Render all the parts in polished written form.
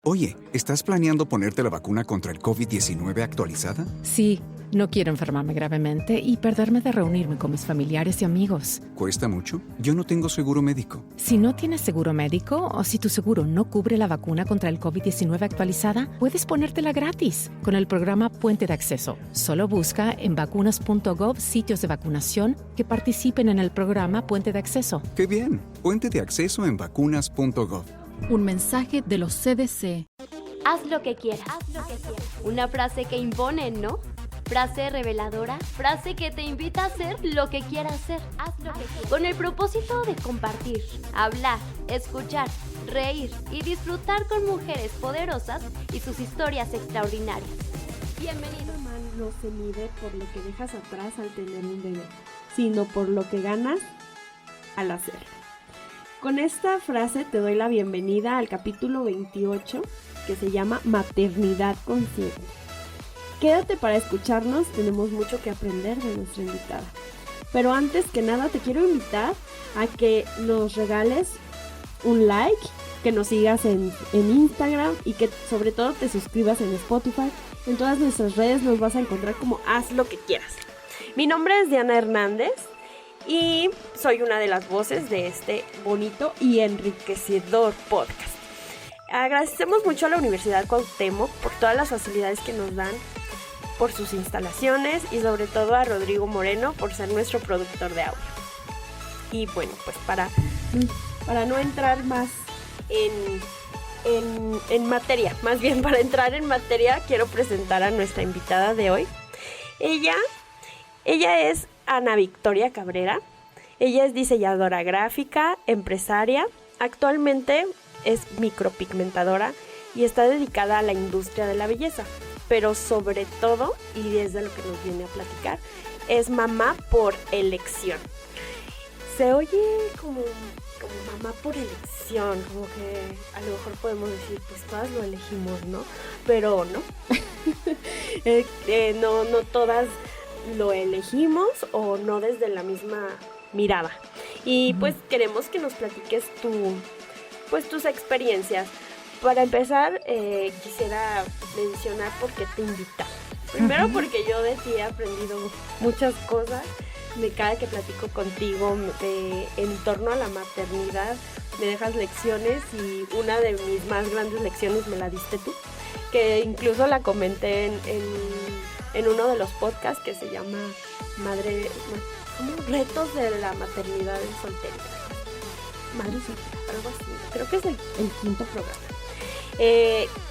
Oye, ¿estás planeando ponerte la vacuna contra el COVID-19 actualizada? Sí, no quiero enfermarme gravemente y perderme de reunirme con mis familiares y amigos. ¿Cuesta mucho? Yo no tengo seguro médico. Si no tienes seguro médico o si tu seguro no cubre la vacuna contra el COVID-19 actualizada, puedes ponértela gratis con el programa Puente de Acceso. Solo busca en vacunas.gov sitios de vacunación que participen en el programa Puente de Acceso. ¡Qué bien! Puente de acceso en vacunas.gov. Un mensaje de los CDC. Haz lo que quieras. Una frase que impone, ¿no? Frase reveladora, frase que te invita a hacer lo que quieras hacer. Haz lo que quieras. Con el propósito de compartir, hablar, escuchar, reír y disfrutar con mujeres poderosas y sus historias extraordinarias. Bienvenido. Un man no se mide por lo que dejas atrás al tener un bebé, sino por lo que ganas al hacerlo. Con esta frase te doy la bienvenida al capítulo 28, que se llama Maternidad Consciente. Quédate para escucharnos, tenemos mucho que aprender de nuestra invitada. Pero antes que nada te quiero invitar a que nos regales un like, que nos sigas en Instagram y que sobre todo te suscribas en Spotify. En todas nuestras redes nos vas a encontrar como Haz lo que quieras. Mi nombre es Diana Hernández y soy una de las voces de este bonito y enriquecedor podcast. Agradecemos mucho a la Universidad Cuauhtémoc por todas las facilidades que nos dan, por sus instalaciones y sobre todo a Rodrigo Moreno por ser nuestro productor de audio. Y bueno, pues para no entrar más en materia, más bien para entrar en materia, quiero presentar a nuestra invitada de hoy. Ella es Ana Victoria Cabrera. Ella es diseñadora gráfica, empresaria. Actualmente es micropigmentadora y está dedicada a la industria de la belleza. Pero sobre todo, y desde lo que nos viene a platicar, es mamá por elección. Se oye como mamá por elección, como que a lo mejor podemos decir, pues todas lo elegimos, ¿no? Pero no, no todas lo elegimos o no desde la misma mirada. Y pues queremos que nos platiques tus experiencias. Para empezar, quisiera mencionar por qué te invita. Primero porque yo de ti he aprendido muchas cosas de cada que platico contigo en torno a la maternidad. Me dejas lecciones y una de mis más grandes lecciones me la diste tú, que incluso la comenté en uno de los podcasts que se llama Retos de la maternidad en soltería. Madre soltera, algo así. Creo que es el quinto programa.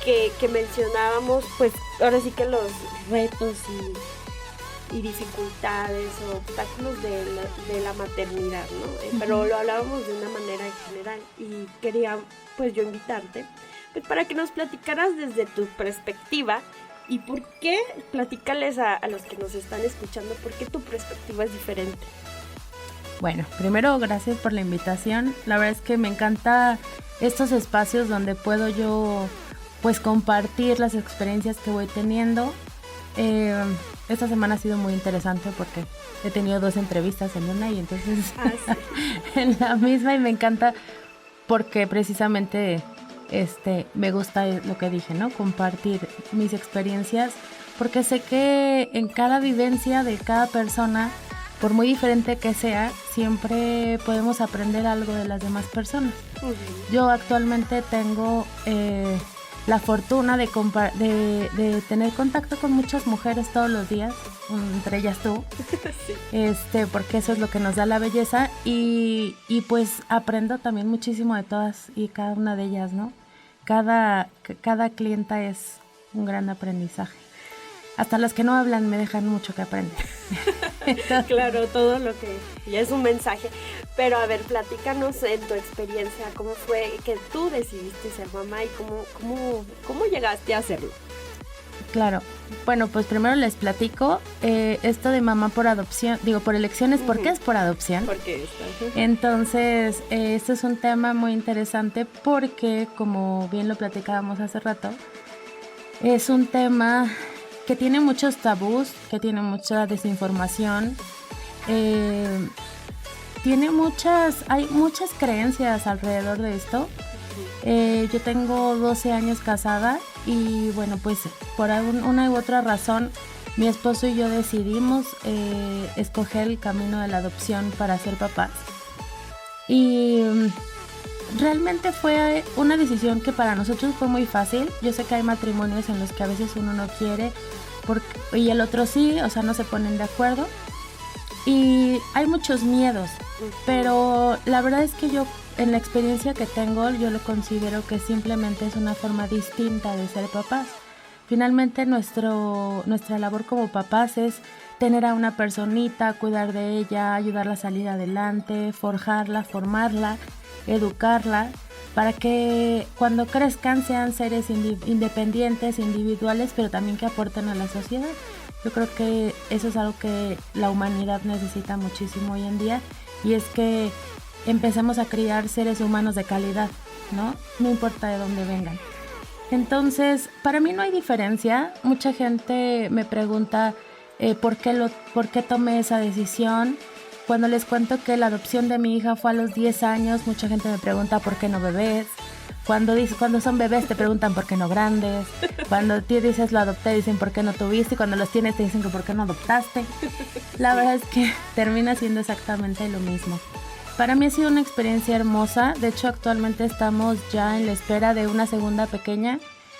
Que mencionábamos, pues ahora sí que los retos y dificultades o obstáculos de la maternidad, ¿no? Pero lo hablábamos de una manera en general y quería pues yo invitarte pues, para que nos platicaras desde tu perspectiva y por qué, platícales a los que nos están escuchando, por qué tu perspectiva es diferente. Bueno, primero gracias por la invitación. La verdad es que me encanta estos espacios donde puedo yo pues compartir las experiencias que voy teniendo. Esta semana ha sido muy interesante porque he tenido 2 entrevistas en una y entonces sí. En la misma, y me encanta porque precisamente me gusta lo que dije, ¿no? Compartir mis experiencias, porque sé que en cada vivencia de cada persona, por muy diferente que sea, siempre podemos aprender algo de las demás personas. Uh-huh. Yo actualmente tengo la fortuna de tener contacto con muchas mujeres todos los días, entre ellas tú, sí. Porque eso es lo que nos da la belleza y pues aprendo también muchísimo de todas y cada una de ellas, ¿no? Cada clienta es un gran aprendizaje. Hasta las que no hablan me dejan mucho que aprender. Claro, todo lo que ya es un mensaje. Pero a ver, platícanos en tu experiencia, cómo fue que tú decidiste ser mamá y cómo llegaste a hacerlo. Claro, bueno, pues primero les platico esto de mamá por adopción, por elecciones, ¿por qué es por adopción? Porque Entonces, este es un tema muy interesante porque, como bien lo platicábamos hace rato, es un tema que tiene muchos tabús, que tiene mucha desinformación, hay muchas creencias alrededor de esto Yo tengo 12 años casada y bueno, pues por una u otra razón mi esposo y yo decidimos escoger el camino de la adopción para ser papás. Y realmente fue una decisión que para nosotros fue muy fácil. Yo sé que hay matrimonios en los que a veces uno no quiere y el otro sí, o sea, no se ponen de acuerdo. Y hay muchos miedos, pero la verdad es que yo, en la experiencia que tengo, yo lo considero que simplemente es una forma distinta de ser papás. Finalmente nuestra labor como papás es tener a una personita, cuidar de ella, ayudarla a salir adelante, forjarla, formarla, educarla, para que cuando crezcan sean seres independientes, individuales, pero también que aporten a la sociedad. Yo creo que eso es algo que la humanidad necesita muchísimo hoy en día, y es que empecemos a criar seres humanos de calidad, ¿no? No importa de dónde vengan. Entonces, para mí no hay diferencia. Mucha gente me pregunta por qué tomé esa decisión. Cuando les cuento que la adopción de mi hija fue a los 10 años, mucha gente me pregunta por qué no bebés. Cuando son bebés te preguntan por qué no grandes. Cuando tú dices lo adopté, dicen por qué no tuviste. Y cuando los tienes te dicen que por qué no adoptaste. La verdad es que termina siendo exactamente lo mismo. Para mí ha sido una experiencia hermosa. De hecho, actualmente estamos ya en la espera de una segunda pequeña,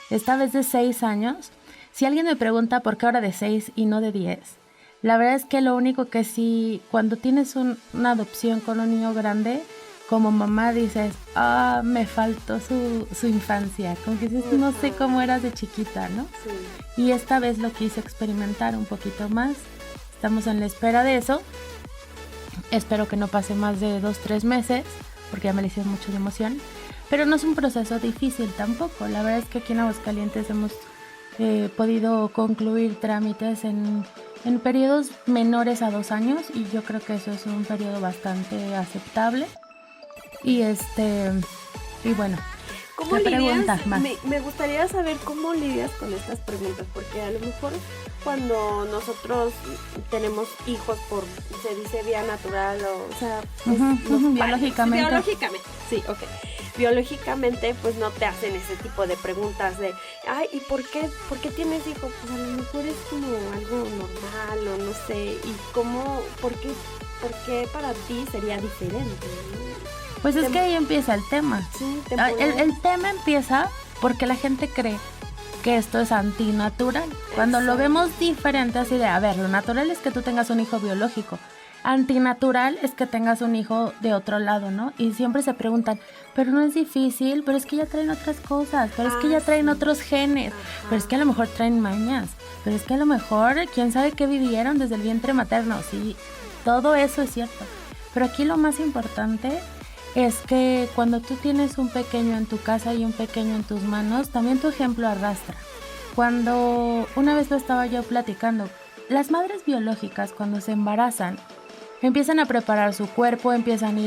esta vez de 6 años. Si alguien me pregunta por qué ahora de 6 y no de 10, la verdad es que lo único que sí, cuando tienes una adopción con un niño grande, como mamá dices, me faltó su infancia. Como que dices, no sé cómo eras de chiquita, ¿no? Sí. Y esta vez lo quise experimentar un poquito más. Estamos en la espera de eso. Espero que no pase más de 2-3 meses, porque ya me le hicieron mucho de emoción. Pero no es un proceso difícil tampoco. La verdad es que aquí en Aguascalientes hemos podido concluir trámites en periodos menores a 2 años, y yo creo que eso es un periodo bastante aceptable. Y bueno, ¿cómo lidias? Me gustaría saber cómo lidias con estas preguntas, porque a lo mejor cuando nosotros tenemos hijos se dice vía natural, o sea, biológicamente, sí, ok. Biológicamente, pues no te hacen ese tipo de preguntas de, ¿y por qué tienes hijos? Pues a lo mejor es como algo normal, o no sé, y ¿por qué para ti sería diferente? Pues es que ahí empieza el tema. Sí, el tema empieza porque la gente cree que esto es antinatural. Cuando lo vemos diferente, así de, a ver, lo natural es que tú tengas un hijo biológico. Antinatural es que tengas un hijo de otro lado, ¿no? Y siempre se preguntan, pero no es difícil, pero es que ya traen otras cosas, pero es que ya traen otros genes, pero es que a lo mejor traen mañas, pero es que a lo mejor quién sabe qué vivieron desde el vientre materno. Sí, todo eso es cierto. Pero aquí lo más importante es que cuando tú tienes un pequeño en tu casa y un pequeño en tus manos, también tu ejemplo arrastra. Cuando una vez lo estaba yo platicando, las madres biológicas cuando se embarazan, empiezan a preparar su cuerpo, empiezan a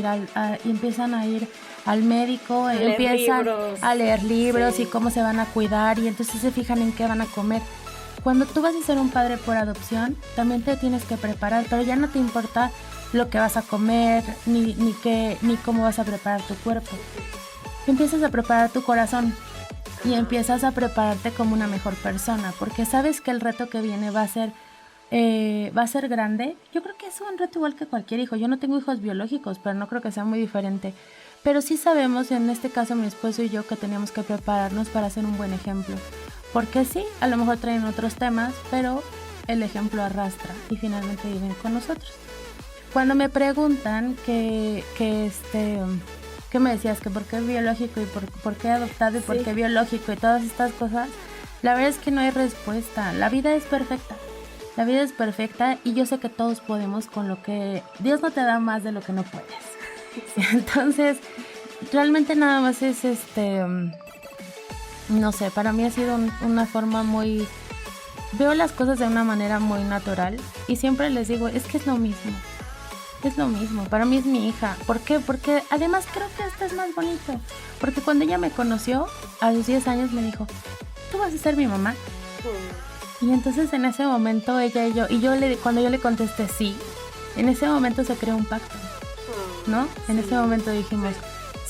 ir al médico, empiezan a leer libros, sí, y cómo se van a cuidar, y entonces se fijan en qué van a comer. Cuando tú vas a ser un padre por adopción, también te tienes que preparar, pero ya no te importa lo que vas a comer, ni cómo vas a preparar tu cuerpo. Empiezas a preparar tu corazón y empiezas a prepararte como una mejor persona, porque sabes que el reto que viene va a ser grande. Yo creo que es un reto igual que cualquier hijo. Yo no tengo hijos biológicos, pero no creo que sea muy diferente. Pero sí sabemos, en este caso mi esposo y yo, que teníamos que prepararnos para ser un buen ejemplo. Porque sí, a lo mejor traen otros temas, pero el ejemplo arrastra y finalmente viven con nosotros. Cuando me preguntan ¿qué me decías? Que por qué biológico y por qué adoptado y por qué biológico y todas estas cosas, la verdad es que no hay respuesta. La vida es perfecta. La vida es perfecta y yo sé que todos podemos con lo que... Dios no te da más de lo que no puedes. Entonces, realmente nada más es no sé, para mí ha sido una forma muy... Veo las cosas de una manera muy natural y siempre les digo, es que es lo mismo. Es lo mismo, para mí es mi hija. ¿Por qué? Porque además creo que esto es más bonito. Porque cuando ella me conoció, a los 10 años me dijo, ¿tú vas a ser mi mamá? Y entonces en ese momento ella y yo, cuando yo le contesté sí, en ese momento se creó un pacto, ¿no? En ese momento dijimos,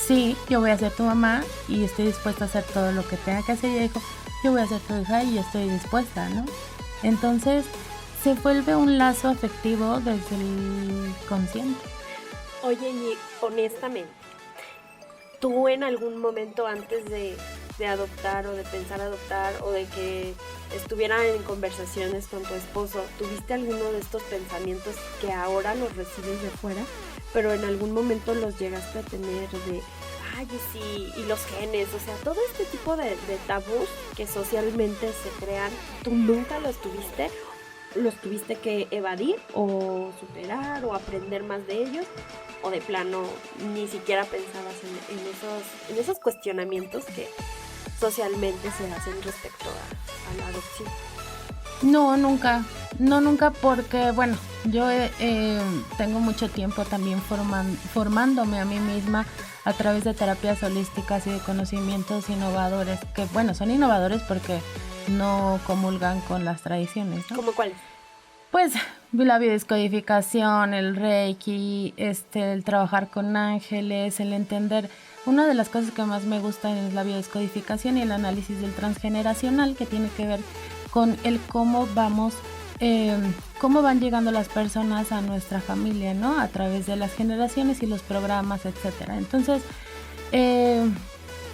sí, yo voy a ser tu mamá y estoy dispuesta a hacer todo lo que tenga que hacer. Y ella dijo, yo voy a ser tu hija y estoy dispuesta, ¿no? Entonces se vuelve un lazo afectivo desde el consciente. Oye, y honestamente, ¿tú en algún momento antes de adoptar o de pensar adoptar o de que estuvieran en conversaciones con tu esposo, tuviste alguno de estos pensamientos que ahora los recibes de fuera, pero en algún momento los llegaste a tener de, ay, sí, y los genes, o sea, todo este tipo de tabús que socialmente se crean, ¿tú nunca los tuviste? ¿Los tuviste que evadir o superar o aprender más de ellos? ¿O de plano ni siquiera pensabas en esos cuestionamientos que socialmente se hacen respecto a la adopción? No, nunca porque, bueno, yo tengo mucho tiempo también formándome a mí misma a través de terapias holísticas y de conocimientos innovadores, que bueno, son innovadores porque no comulgan con las tradiciones, ¿no? ¿Cómo cuáles? Pues la biodescodificación, el reiki, el trabajar con ángeles, el entender. Una de las cosas que más me gustan es la biodescodificación y el análisis del transgeneracional, que tiene que ver con el cómo van llegando las personas a nuestra familia, ¿no? A través de las generaciones y los programas, etcétera. Entonces,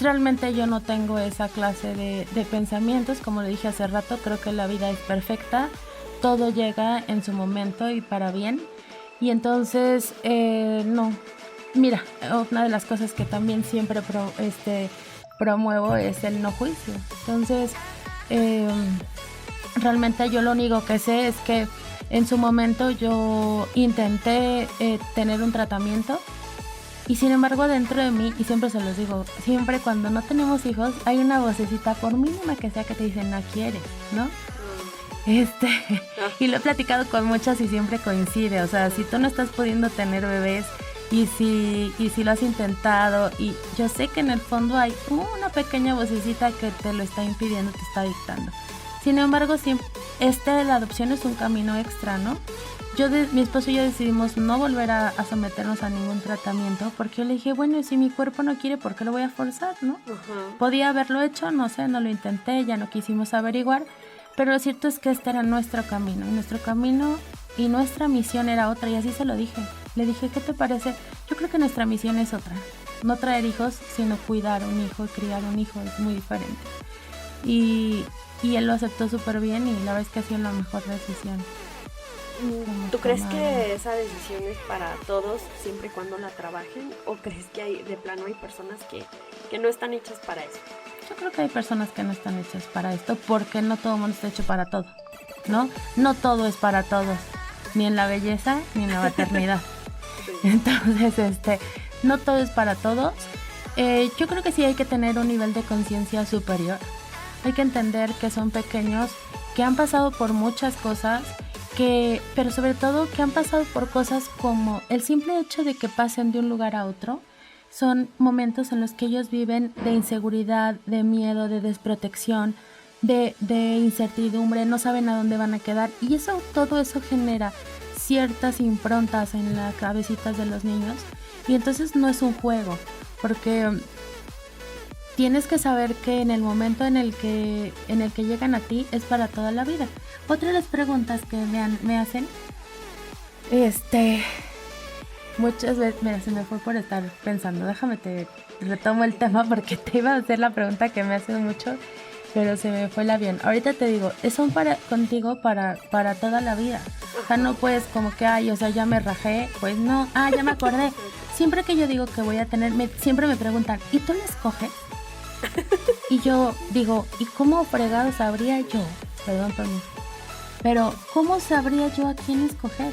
realmente yo no tengo esa clase de pensamientos. Como le dije hace rato, creo que la vida es perfecta. Todo llega en su momento y para bien. Y entonces, no. Mira, una de las cosas que también siempre promuevo es el no juicio. Entonces, realmente yo lo único que sé es que en su momento yo intenté tener un tratamiento y sin embargo dentro de mí, y siempre se los digo, siempre cuando no tenemos hijos hay una vocecita, por mínima que sea, que te dice no quieres, ¿no? Y lo he platicado con muchas y siempre coincide. O sea, si tú no estás pudiendo tener bebés y si lo has intentado, y yo sé que en el fondo hay una pequeña vocecita que te lo está impidiendo, te está dictando. Sin embargo, la adopción es un camino extra, ¿no? Mi esposo y yo decidimos no volver a someternos a ningún tratamiento, porque yo le dije, bueno, si mi cuerpo no quiere, ¿por qué lo voy a forzar, no? Uh-huh. Podía haberlo hecho, no sé, no lo intenté, ya no quisimos averiguar. Pero lo cierto es que este era nuestro camino y nuestra misión era otra, y así se lo dije. Le dije, ¿qué te parece? Yo creo que nuestra misión es otra, no traer hijos, sino cuidar un hijo y criar un hijo, es muy diferente. Y él lo aceptó súper bien y la verdad es que ha sido la mejor decisión. ¿Tú crees que esa decisión es para todos siempre y cuando la trabajen? ¿O crees que de plano hay personas que no están hechas para eso? Yo creo que hay personas que no están hechas para esto porque no todo el mundo está hecho para todo, ¿no? No todo es para todos, ni en la belleza ni en la maternidad. Sí. Entonces, no todo es para todos. Yo creo que sí hay que tener un nivel de conciencia superior. Hay que entender que son pequeños, que han pasado por muchas cosas, pero sobre todo que han pasado por cosas como el simple hecho de que pasen de un lugar a otro. Son momentos en los que ellos viven de inseguridad, de miedo, de desprotección, de incertidumbre, no saben a dónde van a quedar. Y todo eso genera ciertas improntas en las cabecitas de los niños. Y entonces no es un juego, porque tienes que saber que en el momento en el que llegan a ti es para toda la vida. Otra de las preguntas que me hacen, muchas veces, mira, se me fue por estar pensando, déjame te retomo el tema porque te iba a hacer la pregunta que me hacen mucho, pero se me fue el avión. Ahorita te digo, son contigo para toda la vida. O sea, no puedes como que, ya me rajé, pues no, ya me acordé. Siempre que yo digo que voy a tener, siempre me preguntan, ¿y tú la escoges? Y yo digo, ¿y cómo fregado sabría yo? Perdón por mí. Pero, ¿cómo sabría yo a quién escoger?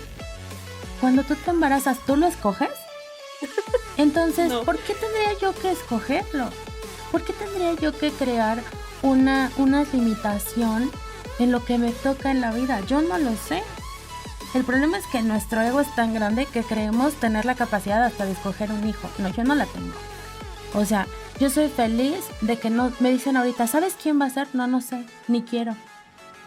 Cuando tú te embarazas, ¿tú lo escoges? Entonces, no. ¿Por qué tendría yo que escogerlo? ¿Por qué tendría yo que crear una limitación en lo que me toca en la vida? Yo no lo sé. El problema es que nuestro ego es tan grande que creemos tener la capacidad hasta de escoger un hijo. No, yo no la tengo. O sea, yo soy feliz de que no me dicen ahorita, ¿sabes quién va a ser? No sé, ni quiero.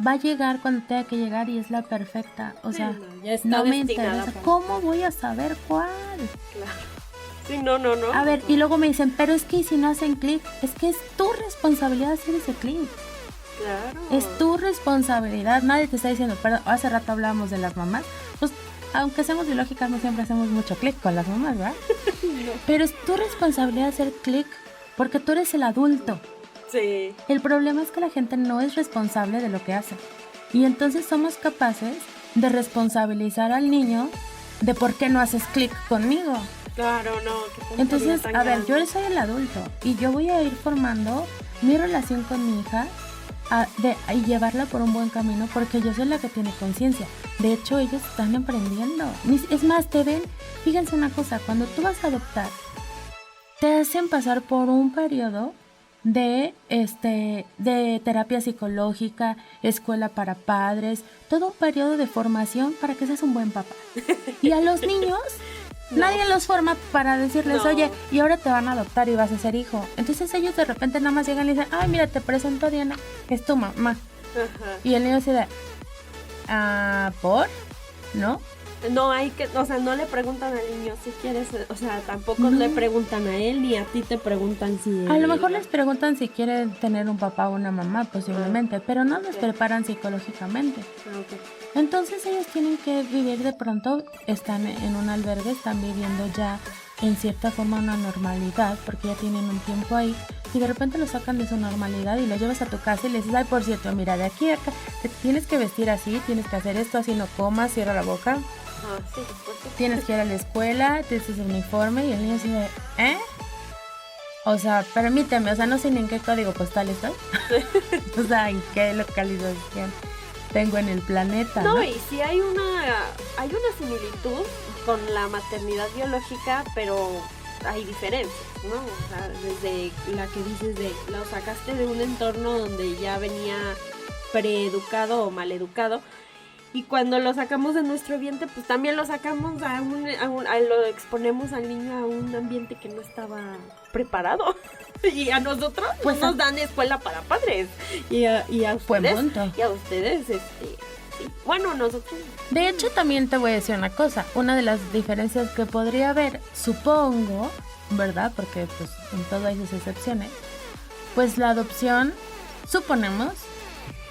Va a llegar cuando tenga que llegar y es la perfecta. O sea, ya está no me interesa. ¿Cómo voy a saber cuál? Claro. Sí, no. A ver, y luego me dicen, pero es que ¿y si no hacen clic? Es que es tu responsabilidad hacer ese clic. Claro. Es tu responsabilidad. Nadie te está diciendo, pero hace rato hablábamos de las mamás. Pues, aunque seamos biológicas, no siempre hacemos mucho clic con las mamás, ¿verdad? No. Pero es tu responsabilidad hacer clic porque tú eres el adulto. Sí. El problema es que la gente no es responsable de lo que hace. Y entonces somos capaces de responsabilizar al niño de por qué no haces clic conmigo. Claro, no. Qué Entonces, tan a ver, grande. yo soy el adulto y yo voy a ir formando mi relación con mi hija y llevarla por un buen camino porque yo soy la que tiene conciencia. De hecho, ellos están aprendiendo. Es más, te ven, fíjense una cosa, cuando tú vas a adoptar, te hacen pasar por un periodo de terapia psicológica, escuela para padres, todo un periodo de formación para que seas un buen papá. Y a los niños nadie los forma para decirles, No. oye, y ahora te van a adoptar y vas a ser hijo. Entonces ellos de repente nada más llegan y dicen, ay, mira, te presento a Diana, es tu mamá. Ajá. Y el niño se da, ¿por? ¿No? No hay que, o sea, no le preguntan al niño si quieres, o sea, tampoco No. le preguntan a él ni a ti te preguntan si A lo mejor les preguntan si quieren tener un papá o una mamá, posiblemente, pero no los preparan psicológicamente. Ah, ok. Entonces ellos tienen que vivir de pronto, están en un albergue, están viviendo ya en cierta forma una normalidad, porque ya tienen un tiempo ahí, y de repente los sacan de su normalidad y los llevas a tu casa y les dices, ay, por cierto, mira, de aquí a acá, te tienes que vestir así, tienes que hacer esto, así no comas, cierra la boca, Ah, sí, pues sí. tienes que ir a la escuela, tienes ese uniforme, y el niño dice, O sea, permíteme, o sea, no sé ni en qué código postal estoy, o sea, en qué localización tengo en el planeta, ¿no? No, y sí hay una similitud con la maternidad biológica, pero hay diferencias, ¿no? O sea, desde la que dices de lo sacaste de un entorno donde ya venía preeducado o maleducado, y cuando lo sacamos de nuestro vientre, pues también lo sacamos lo exponemos al niño a un ambiente que no estaba preparado. Y a nosotros Pues nos dan escuela para padres. Y a Buen ustedes, punto. y a ustedes, sí. Bueno, nosotros. De hecho, también te voy a decir una cosa. Una de las diferencias que podría haber, supongo, ¿verdad? Porque pues en todo hay sus excepciones. Pues la adopción, suponemos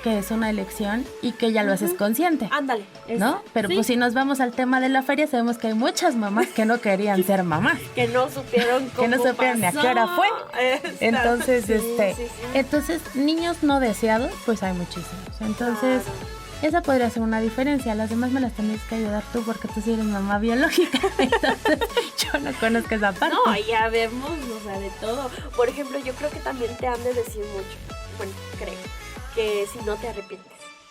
que es una elección y que ya lo haces consciente, Ándale. ¿no? Pero sí, pues si nos vamos al tema de la feria, sabemos que hay muchas mamás que no querían ser mamás. que no supieron cómo Que no supieron ni a qué hora fue. Entonces, Sí. entonces niños no deseados, pues hay muchísimos. Entonces, esa podría ser una diferencia. Las demás me las tendrías que ayudar tú porque tú sí eres mamá biológica. Entonces, yo no conozco esa parte. No, ya vemos, o sea, de todo. Por ejemplo, yo creo que también te han de decir mucho, bueno, creo, que si no te arrepientes,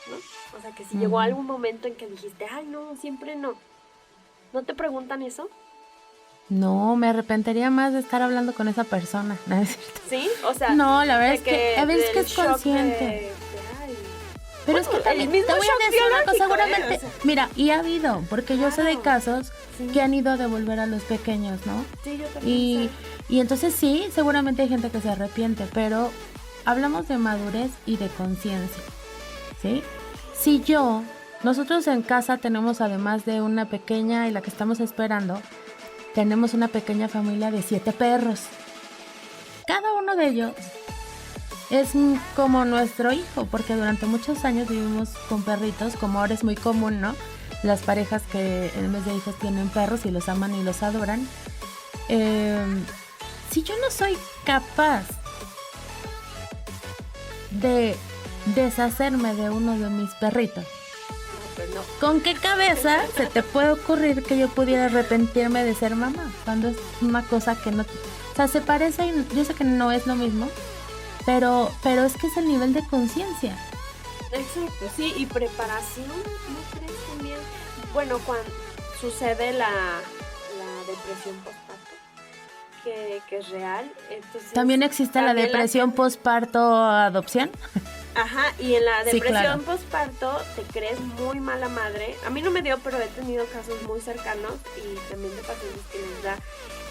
¿no? O sea, que si llegó algún momento en que dijiste, ay, no, siempre no. ¿No te preguntan eso? No, me arrepentiría más de estar hablando con esa persona. ¿No es cierto? ¿Sí? O sea, No, la verdad de es que a veces del que es shock consciente. ay. Pero Bueno, es que el también mismo te voy shock a decir una cosa, biológico, seguramente, o sea. mira, y ha habido, porque yo sé de Claro. casos Sí. que han ido a devolver a los pequeños, ¿no? Sí, yo también Y entonces sí, seguramente hay gente que se arrepiente, pero hablamos de madurez y de conciencia, ¿sí? Si nosotros en casa tenemos además de una pequeña y la que estamos esperando, tenemos una pequeña familia de 7 perros. Cada uno de ellos es como nuestro hijo, porque durante muchos años vivimos con perritos, como ahora es muy común, ¿no? Las parejas que en vez de hijos tienen perros y los aman y los adoran. Si yo no soy capaz de deshacerme de uno de mis perritos, pues no. ¿con qué cabeza se te puede ocurrir que yo pudiera arrepentirme de ser mamá? Cuando es una cosa que no... O sea, se parece, yo sé que no es lo mismo, pero es que es el nivel de conciencia. Exacto, sí, y preparación, ¿no crees también? Bueno, cuando sucede la depresión postparto, que es real, entonces... También existe la también depresión postparto-adopción. Ajá, y en la Sí, depresión claro. postparto te crees muy mala madre. A mí no me dio, pero he tenido casos muy cercanos y también de pacientes que les da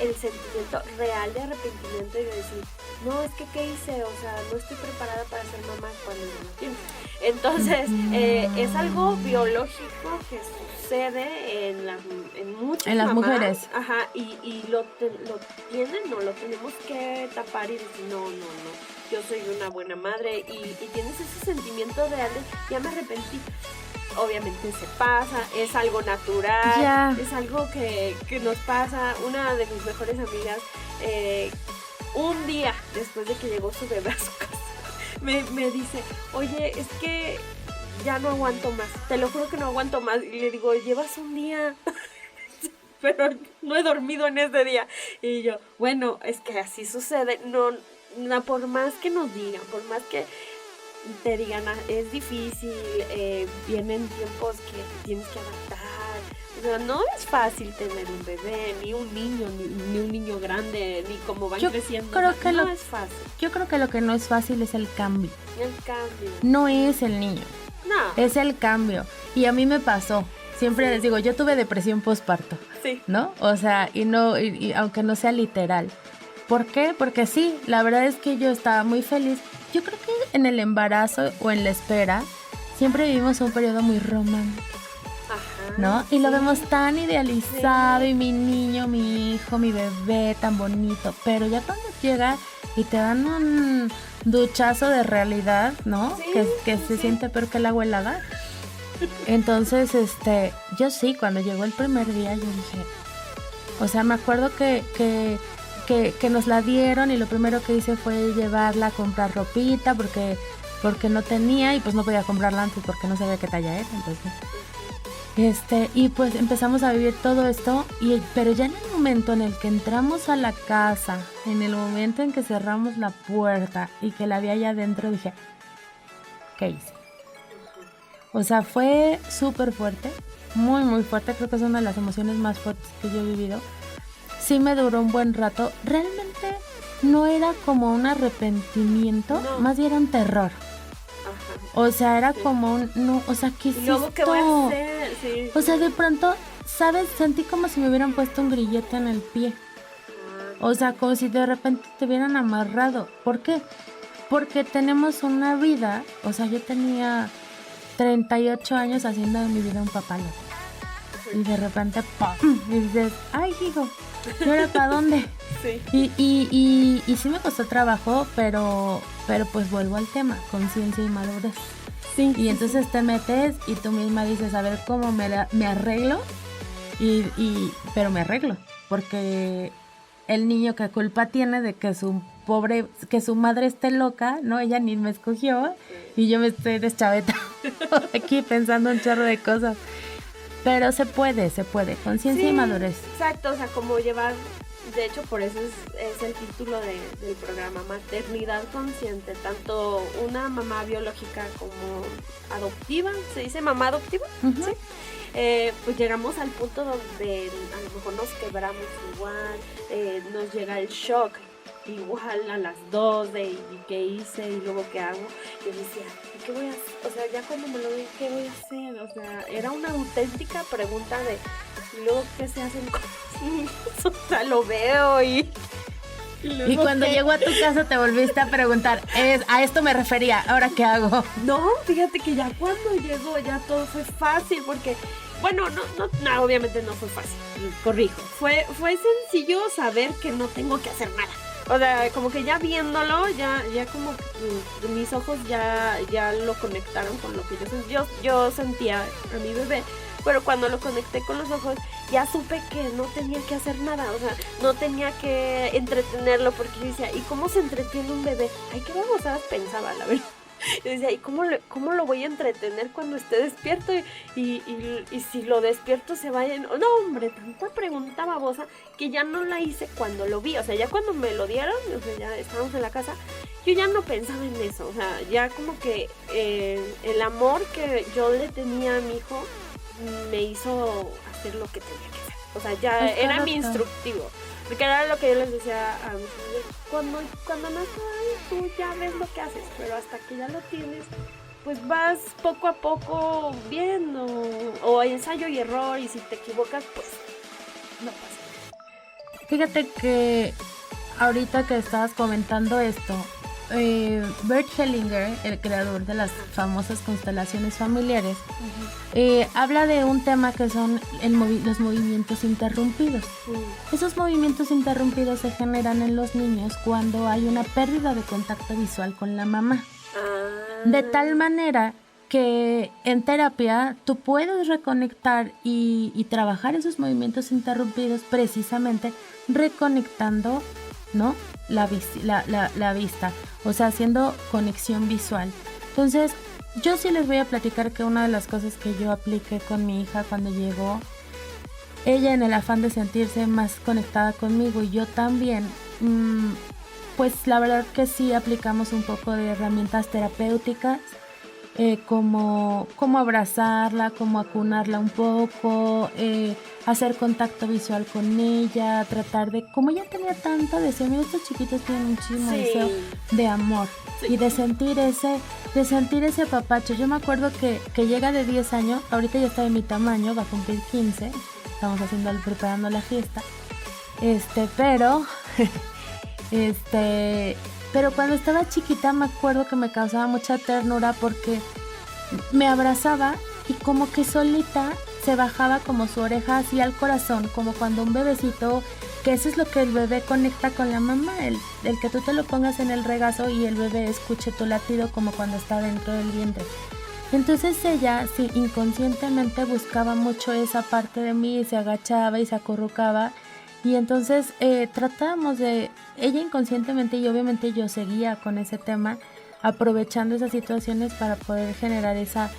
el sentimiento real de arrepentimiento y de decir, no, es que ¿qué hice? O sea, no estoy preparada para ser mamá cuando no lo tienes. Entonces, es algo biológico que sucede en muchas En las mamás, mujeres. Ajá, y lo tienen, no lo tenemos que tapar y decir, no, yo soy una buena madre, y tienes ese sentimiento de, ya me arrepentí. Obviamente se pasa, es algo natural, es algo que nos pasa. Una de mis mejores amigas, un día después de que llegó su bebé a su casa, me dice, oye, es que ya no aguanto más, te lo juro que no aguanto más. Y le digo, llevas un día, pero no he dormido en ese día. Y yo, bueno, es que así sucede, no, por más que nos digan, por más que te digan, es difícil, vienen tiempos que te tienes que adaptar. O sea, no es fácil tener un bebé, ni un niño, ni un niño grande, ni cómo van creciendo. No es fácil. Yo creo que lo que no es fácil es el cambio. El cambio. No es el niño. No. Es el cambio. Y a mí me pasó. Siempre les digo, yo tuve depresión postparto. Sí. ¿No? O sea, y aunque no sea literal. ¿Por qué? Porque sí, la verdad es que yo estaba muy feliz. Yo creo que en el embarazo o en la espera siempre vivimos un periodo muy romántico. Ajá, ¿no? Y lo sí. vemos tan idealizado, y mi niño, mi hijo, mi bebé, tan bonito. Pero ya cuando llega y te dan un duchazo de realidad, ¿no? Sí, que se siente peor que el agua helada. Entonces, yo sí, cuando llegó el primer día, yo dije, o sea, me acuerdo que nos la dieron y lo primero que hice fue llevarla a comprar ropita porque no tenía, y pues no podía comprarla antes porque no sabía qué talla era. Entonces, y pues empezamos a vivir todo esto, pero ya en el momento en el que entramos a la casa, en el momento en que cerramos la puerta y que la vi allá adentro, dije, ¿qué hice? O sea, fue súper fuerte, muy muy fuerte. Creo que es una de las emociones más fuertes que yo he vivido. Sí me duró un buen rato. Realmente no era como un arrepentimiento, no. Más bien era un terror. Ajá. O sea, era como un, no, o sea, ¿qué es ¿Y luego esto? qué voy a hacer? Sí. O sea, de pronto, ¿sabes? Sentí como si me hubieran puesto un grillete en el pie. O sea, como si de repente te hubieran amarrado. ¿Por qué? Porque tenemos una vida, o sea, yo tenía 38 años haciendo de mi vida un papalote. Y de repente, ¡pum! Y dices, ¡ay, hijo! ¿Y ahora para dónde? Sí. Y sí me costó trabajo, pero pues vuelvo al tema, conciencia y madurez. Sí. Y entonces te metes y tú misma dices, a ver cómo me arreglo, pero me arreglo, porque el niño, ¿qué culpa tiene de que que su madre esté loca? No, ella ni me escogió, y yo me estoy deschavetando aquí pensando un chorro de cosas. Pero se puede, conciencia y madurez. Exacto, o sea, como llevar, de hecho por eso es el título del programa, Maternidad Consciente, tanto una mamá biológica como adoptiva, ¿se dice mamá adoptiva? Uh-huh. Sí. Pues llegamos al punto donde a lo mejor nos quebramos igual, nos llega el shock igual a las 2 de ¿y qué hice? Y luego ¿qué hago? Yo decía, ¿qué voy a hacer? O sea, ya cuando me lo vi, ¿qué voy a hacer? O sea, era una auténtica pregunta de ¿y luego qué se hacen con los niños? O sea, lo veo y cuando llegó a tu casa te volviste a preguntar, a esto me refería, ¿ahora qué hago? No, fíjate que ya cuando llegó ya todo fue fácil, porque bueno, no, obviamente no fue fácil, corrijo, fue sencillo saber que no tengo que hacer nada. O sea, como que ya viéndolo, ya como que mis ojos ya lo conectaron con lo que yo sentía a mi bebé. Pero cuando lo conecté con los ojos, ya supe que no tenía que hacer nada. O sea, no tenía que entretenerlo, porque yo decía, ¿y cómo se entretiene un bebé? Ay, qué babosadas pensaba, la verdad. Yo decía, ¿y cómo lo voy a entretener cuando esté despierto? Y si lo despierto se vaya... No, hombre, tanta pregunta babosa que ya no la hice cuando lo vi. O sea, ya cuando me lo dieron, o sea, ya estábamos en la casa, yo ya no pensaba en eso. O sea, ya como que el amor que yo le tenía a mi hijo me hizo hacer lo que tenía que hacer. O sea, ya Es era correcto. mi instructivo. Porque era lo que yo les decía a mis amigos, cuando nace, tú ya ves lo que haces, pero hasta que ya lo tienes, pues vas poco a poco viendo, o ensayo y error, y si te equivocas, pues no pasa nada. Fíjate que ahorita que estabas comentando esto, Bert Hellinger, el creador de las famosas constelaciones familiares, habla de un tema que son los movimientos interrumpidos. Esos movimientos interrumpidos se generan en los niños cuando hay una pérdida de contacto visual con la mamá. De tal manera que en terapia tú puedes reconectar y trabajar esos movimientos interrumpidos precisamente reconectando, ¿no?, la vista, o sea, haciendo conexión visual. Entonces, yo sí les voy a platicar que una de las cosas que yo apliqué con mi hija cuando llegó, ella en el afán de sentirse más conectada conmigo y yo también, pues la verdad que sí aplicamos un poco de herramientas terapéuticas, como abrazarla, como acunarla un poco, hacer contacto visual con ella, tratar de, como ella tenía tanto deseo, mira, estos chiquitos tienen muchísimo deseo de amor y de sentir ese apapacho. Yo me acuerdo que llega de 10 años, ahorita ya está de mi tamaño, va a cumplir 15, estamos preparando la fiesta, pero cuando estaba chiquita me acuerdo que me causaba mucha ternura porque me abrazaba y como que solita se bajaba como su oreja hacia el corazón, como cuando un bebecito, que eso es lo que el bebé conecta con la mamá, el que tú te lo pongas en el regazo y el bebé escuche tu latido como cuando está dentro del vientre. Entonces ella, sí, inconscientemente buscaba mucho esa parte de mí y se agachaba y se acurrucaba. Y entonces tratábamos de, ella inconscientemente y obviamente yo seguía con ese tema, aprovechando esas situaciones para poder generar esa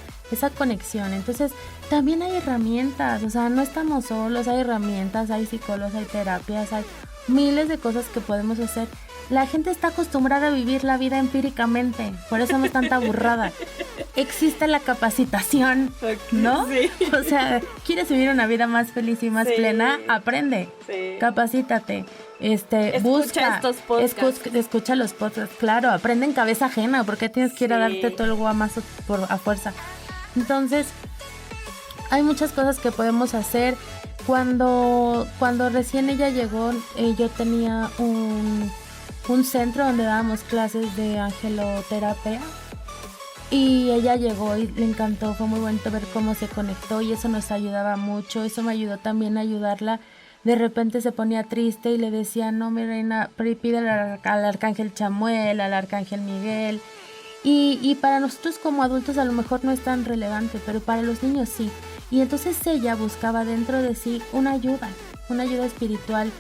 conexión. Entonces también hay herramientas, o sea, no estamos solos, hay herramientas, hay psicólogos, hay terapias, hay miles de cosas que podemos hacer. La gente está acostumbrada a vivir la vida empíricamente, por eso no es tanta burrada. Existe la capacitación, ¿no? Sí. O sea, ¿quieres vivir una vida más feliz y más plena? Aprende, capacítate, busca estos podcasts. Escucha los podcasts, claro, aprende en cabeza ajena, porque tienes que ir a darte todo el guamazo a fuerza. Entonces, hay muchas cosas que podemos hacer. Cuando recién ella llegó, yo tenía un centro donde dábamos clases de angeloterapia y ella llegó y le encantó, fue muy bonito ver cómo se conectó y eso nos ayudaba mucho, eso me ayudó también a ayudarla. De repente se ponía triste y le decía, no, mi reina, pídele al arcángel Chamuel, al arcángel Miguel. Y para nosotros como adultos a lo mejor no es tan relevante, pero para los niños sí. Y entonces ella buscaba dentro de sí una ayuda espiritual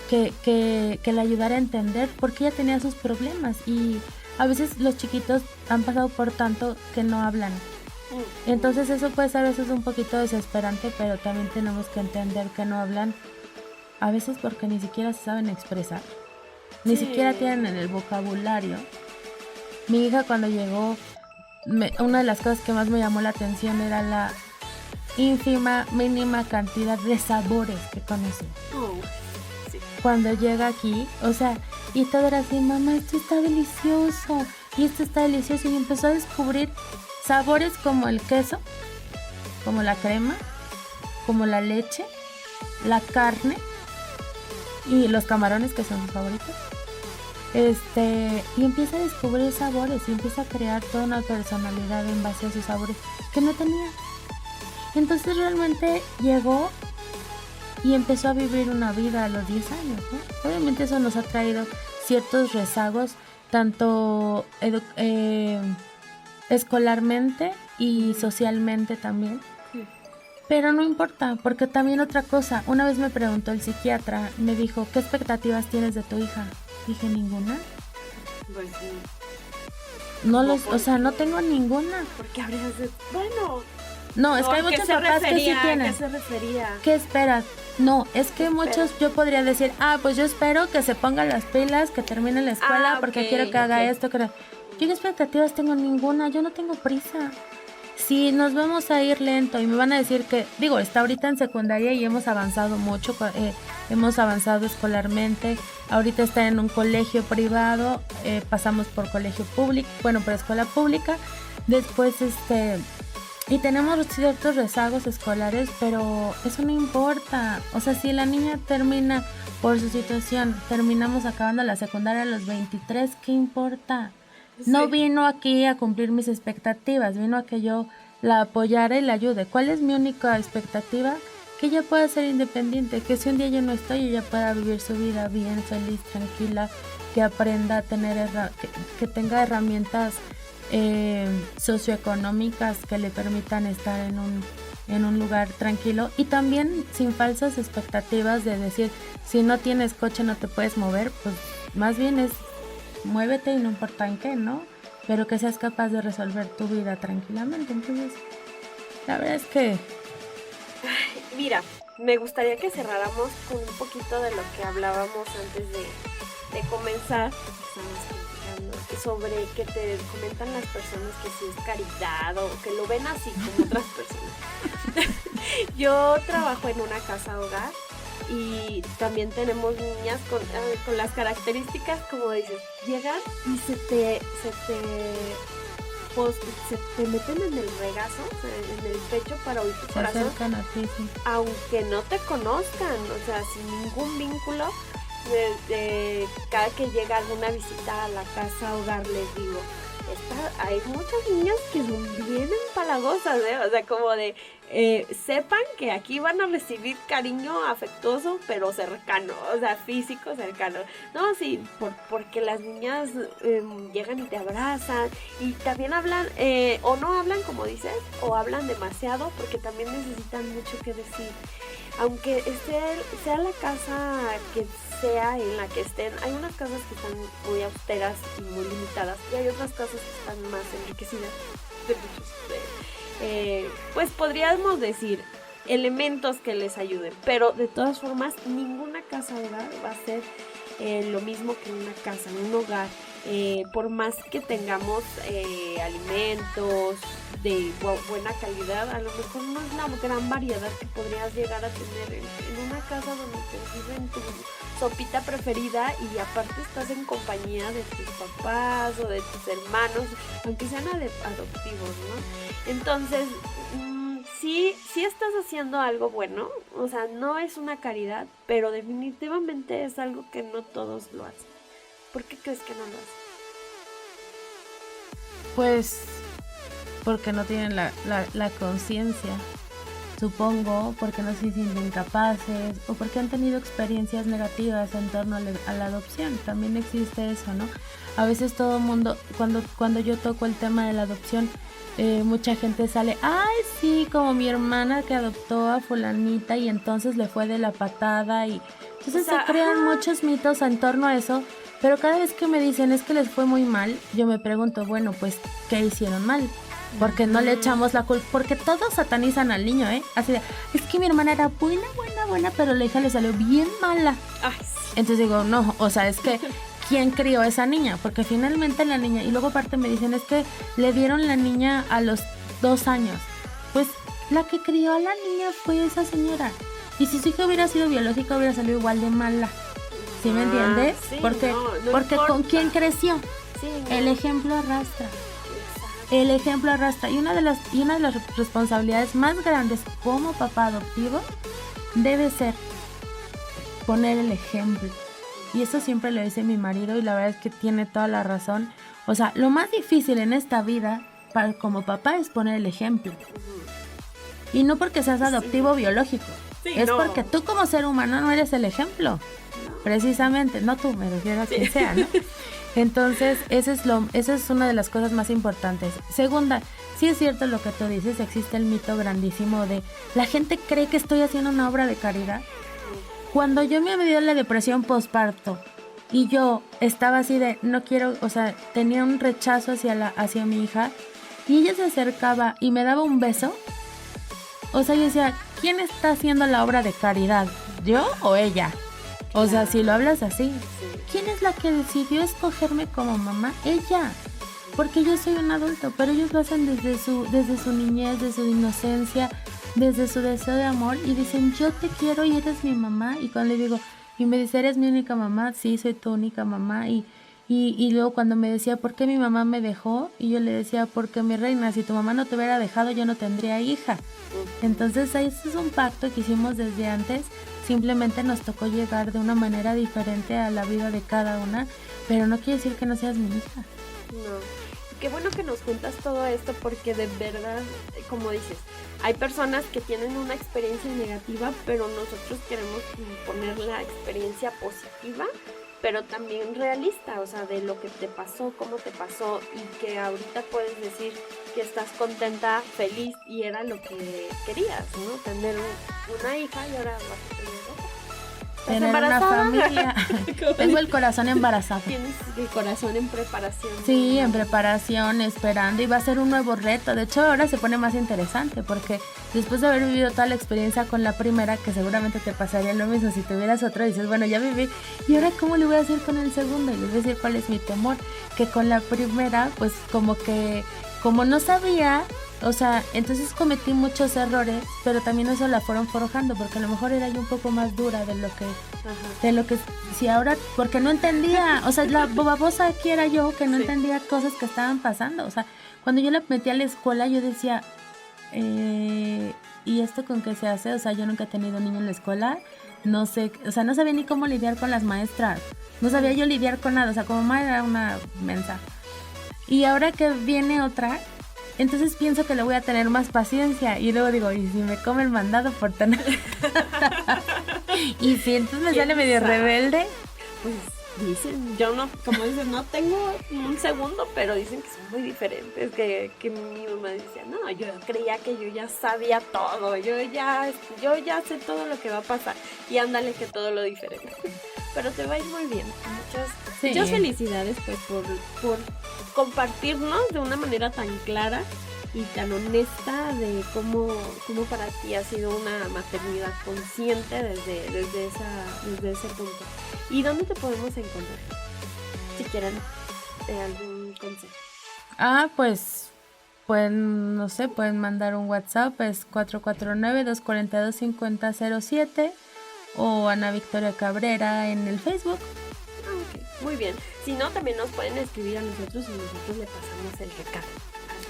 que le ayudara a entender por qué ella tenía sus problemas. Y a veces los chiquitos han pasado por tanto que no hablan. Entonces eso puede ser a veces un poquito desesperante, pero también tenemos que entender que no hablan. A veces porque ni siquiera se saben expresar, ni siquiera tienen el vocabulario. Mi hija cuando llegó, una de las cosas que más me llamó la atención era la ínfima, mínima cantidad de sabores que conoce. Cuando llega aquí, o sea, y todo era así, mamá, esto está delicioso, y esto está delicioso, y empezó a descubrir sabores como el queso, como la crema, como la leche, la carne, y los camarones, que son sus favoritos. Y empieza a descubrir sabores y empieza a crear toda una personalidad en base a sus sabores que no tenía. Entonces realmente llegó y empezó a vivir una vida a los 10 años, ¿no? Obviamente eso nos ha traído ciertos rezagos, tanto escolarmente y socialmente también. Pero no importa, porque también otra cosa, una vez me preguntó el psiquiatra, me dijo, ¿qué expectativas tienes de tu hija? Dije, ¿ninguna? Pues sí. No tengo ninguna. ¿Por qué habrías de...? Bueno... No, es que hay muchos papás que sí tienen. ¿A qué se refería? ¿Qué esperas? No, es que muchos, yo podría decir, pues yo espero que se ponga las pilas, que termine la escuela, porque quiero que haga esto. Yo qué expectativas tengo, ninguna, yo no tengo prisa. Si nos vamos a ir lento y me van a decir que, está ahorita en secundaria y hemos avanzado mucho, hemos avanzado escolarmente, ahorita está en un colegio privado, pasamos por colegio público, por escuela pública, después y tenemos ciertos rezagos escolares, pero eso no importa. O sea, si la niña termina por su situación, terminamos acabando la secundaria a los 23, ¿qué importa? No vino aquí a cumplir mis expectativas, vino a que yo la apoyara y la ayude. ¿Cuál es mi única expectativa? Que ella pueda ser independiente, que si un día yo no estoy, ella pueda vivir su vida bien, feliz, tranquila, que aprenda a tener, que tenga herramientas socioeconómicas que le permitan estar en un lugar tranquilo, y también sin falsas expectativas de decir, si no tienes coche no te puedes mover. Pues más bien es muévete y no importa en qué, ¿no? Pero que seas capaz de resolver tu vida tranquilamente. Entonces, la verdad es que... Mira, me gustaría que cerráramos con un poquito de lo que hablábamos antes de comenzar. Estamos platicando sobre que te comentan las personas que si es caridad o que lo ven así como otras personas. Yo trabajo en una casa hogar y también tenemos niñas con las características, como dices, llegan y se te meten en el regazo, en el pecho para oír tu corazón. Se acercan a ti, sí. Aunque no te conozcan, o sea, sin ningún vínculo. Cada que llega alguna visita a la casa hogar, les digo, hay muchas niñas que son bien empalagosas, o sea, como de sepan que aquí van a recibir cariño afectuoso, pero cercano, o sea, físico cercano. No, sí, porque las niñas llegan y te abrazan y también hablan, o no hablan como dices, o hablan demasiado, porque también necesitan mucho que decir. Aunque sea la casa que sea en la que estén, hay unas casas que están muy austeras y muy limitadas, y hay otras casas que están más enriquecidas de muchos, pues podríamos decir, elementos que les ayuden, pero de todas formas ninguna casa hogar va a ser lo mismo que una casa, un hogar. Por más que tengamos alimentos de buena calidad, a lo mejor no es la gran variedad que podrías llegar a tener en una casa donde te sirven tu sopita preferida y aparte estás en compañía de tus papás o de tus hermanos, aunque sean adoptivos, ¿no? Entonces, sí estás haciendo algo bueno, o sea, no es una caridad, pero definitivamente es algo que no todos lo hacen. ¿Por qué crees que no lo hacen? Pues porque no tienen la conciencia, supongo, porque no se sienten capaces o porque han tenido experiencias negativas en torno a la adopción. También existe eso, ¿no? A veces todo el mundo, cuando yo toco el tema de la adopción, mucha gente sale, ay sí, como mi hermana que adoptó a fulanita y entonces le fue de la patada, y entonces se crean muchos mitos en torno a eso. Pero cada vez que me dicen es que les fue muy mal, yo me pregunto, bueno, pues, ¿qué hicieron mal? Porque no le echamos la culpa, porque todos satanizan al niño, así de, es que mi hermana era buena, pero la hija le salió bien mala. Ay, sí. Entonces digo, no, o sea, es que ¿quién crió a esa niña? Porque finalmente la niña, y luego aparte me dicen, es que le dieron la niña a los 2 años. Pues la que crió a la niña fue esa señora. Y si su hija hubiera sido biológica, hubiera salido igual de mala. ¿Sí me entiendes? Sí, porque importa. ¿Con quién creció? Sí, El ejemplo arrastra. El ejemplo arrastra. Y una de las responsabilidades más grandes como papá adoptivo debe ser poner el ejemplo. Y eso siempre lo dice mi marido, y la verdad es que tiene toda la razón. O sea, lo más difícil en esta vida como papá es poner el ejemplo. Y no porque seas adoptivo o biológico. Es porque tú como ser humano no eres el ejemplo. Precisamente, no tú, me refiero a quien sea, ¿no? Entonces, esa es una de las cosas más importantes. Segunda, sí es cierto lo que tú dices, existe el mito grandísimo de la gente cree que estoy haciendo una obra de caridad. Cuando yo me dio la depresión postparto y yo estaba así de no quiero, o sea, tenía un rechazo hacia mi hija, y ella se acercaba y me daba un beso, o sea, yo decía, ¿quién está haciendo la obra de caridad? ¿Yo o ella? O sea, si lo hablas así, ¿quién es la que decidió escogerme como mamá? Ella. Porque yo soy un adulto, pero ellos lo hacen desde su niñez, desde su inocencia, desde su deseo de amor, y dicen, yo te quiero y eres mi mamá. Y cuando le digo, y me dice, ¿eres mi única mamá? Sí, soy tu única mamá. Y luego cuando me decía, ¿por qué mi mamá me dejó? Y yo le decía, porque mi reina, si tu mamá no te hubiera dejado, yo no tendría hija. Entonces, ese es un pacto que hicimos desde antes. Simplemente nos tocó llegar de una manera diferente a la vida de cada una, pero no quiere decir que no seas mi hija. No. Qué bueno que nos cuentas todo esto porque de verdad, como dices, hay personas que tienen una experiencia negativa, pero nosotros queremos poner la experiencia positiva, pero también realista, o sea, de lo que te pasó, cómo te pasó y que ahorita puedes decir que estás contenta, feliz y era lo que querías, ¿no? Tener una hija y ahora vas a tener otra. Tener una familia. Tengo el corazón embarazado. Tienes el corazón en preparación. Sí, en preparación, esperando, y va a ser un nuevo reto. De hecho, ahora se pone más interesante porque después de haber vivido toda la experiencia con la primera, que seguramente te pasaría lo mismo si tuvieras otro, dices, bueno, ya viví, ¿y ahora cómo le voy a hacer con el segundo? Y les voy a decir cuál es mi temor, que con la primera, pues como no sabía, o sea, entonces cometí muchos errores, pero también eso la fueron forjando, porque a lo mejor era yo un poco más dura de lo que si ahora, porque no entendía, o sea, la babosa aquí era yo, que no entendía cosas que estaban pasando. O sea, cuando yo la metí a la escuela, yo decía, ¿y esto con qué se hace? O sea, yo nunca he tenido niño en la escuela, no sé, o sea, no sabía ni cómo lidiar con las maestras, no sabía yo lidiar con nada, o sea, como madre era una mensa. Y ahora que viene otra, entonces pienso que le voy a tener más paciencia y luego digo, ¿y si me come el mandado por tener? Y si entonces me sale medio rebelde. Pues dicen, yo no, como dicen, no tengo un segundo, pero dicen que son muy diferentes, que mi mamá decía, no, yo creía que yo ya sabía todo, yo ya sé todo lo que va a pasar y ándale que todo lo diferente. Pero te va a ir muy bien. Muchas felicidades pues por compartirnos de una manera tan clara y tan honesta de cómo para ti ha sido una maternidad consciente desde ese punto. ¿Y dónde te podemos encontrar? Si quieren algún consejo. Pues no sé, pueden mandar un WhatsApp, es 449-242-5007 o Ana Victoria Cabrera en el Facebook. Okay, muy bien. Si no, también nos pueden escribir a nosotros y nosotros le pasamos el recado.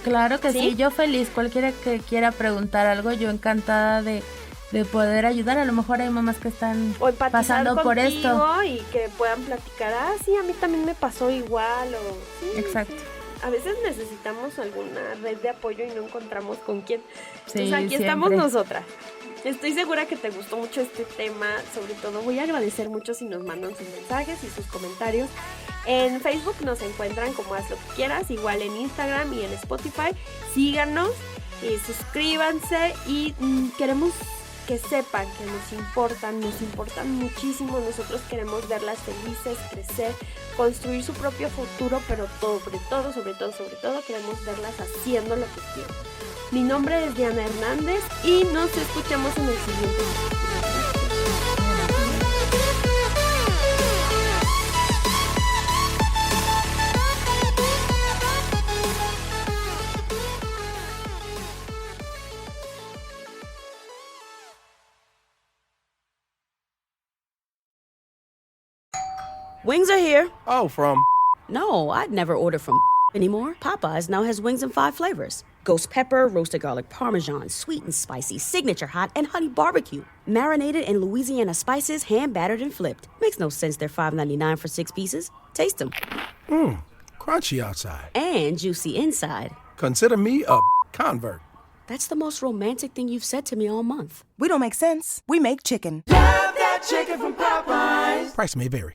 Claro que sí, yo feliz. Cualquiera que quiera preguntar algo, yo encantada de poder ayudar. A lo mejor hay mamás que están pasando por esto y que puedan platicar, sí, a mí también me pasó igual. Sí, exacto. Sí. A veces necesitamos alguna red de apoyo y no encontramos con quién. Sí, entonces aquí siempre estamos nosotras. Estoy segura que te gustó mucho este tema. Sobre todo voy a agradecer mucho si nos mandan sus mensajes y sus comentarios. En Facebook nos encuentran como Haz lo que quieras, igual en Instagram y en Spotify. Síganos, suscríbanse y queremos que sepan que nos importan muchísimo. Nosotros queremos verlas felices, crecer, construir su propio futuro, pero sobre todo queremos verlas haciendo lo que quieren. Mi nombre es Diana Hernández y nos escuchamos en el siguiente video. Wings are here. Oh, from... No, I'd never order from anymore. Popeyes now has wings in 5 flavors. Ghost pepper, roasted garlic parmesan, sweet and spicy, signature hot, and honey barbecue. Marinated in Louisiana spices, hand battered and flipped. Makes no sense they're $5.99 for 6 pieces. Taste them. Crunchy outside. And juicy inside. Consider me a convert. That's the most romantic thing you've said to me all month. We don't make sense. We make chicken. Love that chicken from Popeyes. Price may vary.